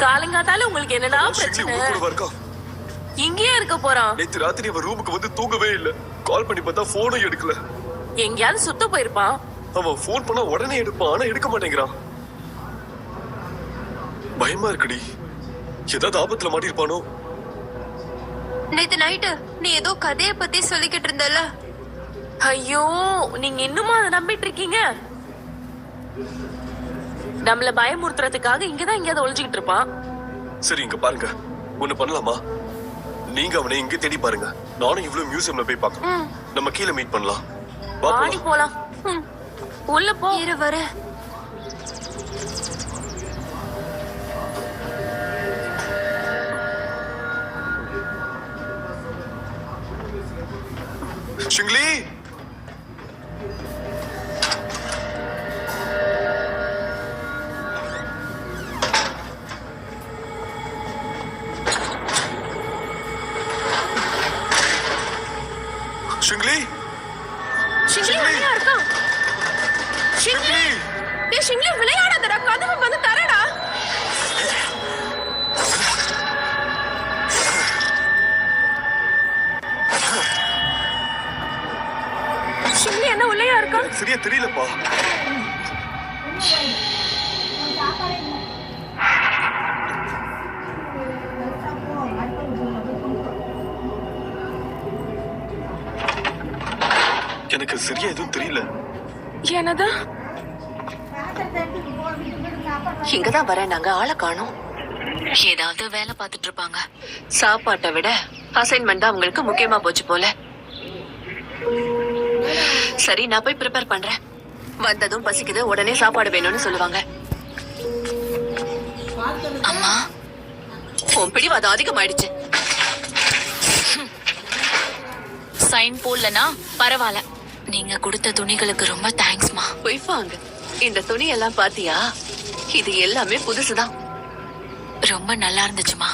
காலங்காத்தால உங்களுக்கு என்னடா பிரச்சனை? இங்கேயே இருக்க போறான். நேத்து ராத்திரி அவன் ரூமுக்கு வந்து தூங்கவே இல்ல. கால் பண்ணி பார்த்தா போனும் எடுக்கல. எங்கயாவது சுத்த போயிருப்பான். அவன் போன் பண்ணா உடனே எடுப்பான், ஆனா எடுக்க மாட்டேங்கிறான். பயமா இருக்குடி. ஏதாவது ஆபத்துல மாட்டிருப்பானோ? நேத்து நைட்டு நீ ஏதோ கதைய பத்தி சொல்லிக்கிட்டு இருந்தல. ஐயோ, நீங்க இன்னுமா அதை நம்பிட்டு இருக்கீங்க? நம்மள பயமுறுத்துறதுக்காக இங்கதான் எங்கேயாவது ஒளிஞ்சுக்கிட்டு இருப்பான். சரி, இங்க பாருங்க, ஒண்ணு பண்ணலாமா? நீங்க அவனை இங்க தேடி பாருங்க, நானும் இவ்வளவு மியூசியம்ல போய் பார்க்கணும். நம்ம கீழே மீட் பண்ணலாம். வாடி போலாம். உள்ள போ. இரு வர. சிங்லி, ஷிங்லி, ஷிங்லி வெளிய இருக்கா? ஷிங்லி, டேய் ஷிங்லி விளையாடாதடா, கதவு வந்து தரடா. ஷிங்லி என்ன உள்ளேயா இருக்கா? சரியா தெரியலப்பா. எனக்கு சரியா எதுவும் தெரியல. என்னது? இங்கதான் வர, நாங்க ஆளை காணோம். ஏதாவது வேலை பார்த்துட்டு இருப்பாங்க. சாப்பாட்டை விட அசைன்மெண்ட் தான் அவங்களுக்கு முக்கியமா போச்சு போல. சரி, நான் போய் ப்ரிப்பேர் பண்றேன். வந்ததும் பசிக்குது, உடனே சாப்பாடு வேணும்னு சொல்லுவாங்க. அம்மா, உன் பிடிவாதம் அதிகமாயிடுச்சு. சைன் போடலனா பரவாயில்ல. நீங்க கொடுத்த துணிகளுக்கு ரொம்ப தேங்க்ஸ்மா. போய் வாங்க. இந்த துணி எல்லாம் பாத்தியா? இது எல்லாமே புதுசுதான். ரொம்ப நல்லா இருந்துச்சுமா.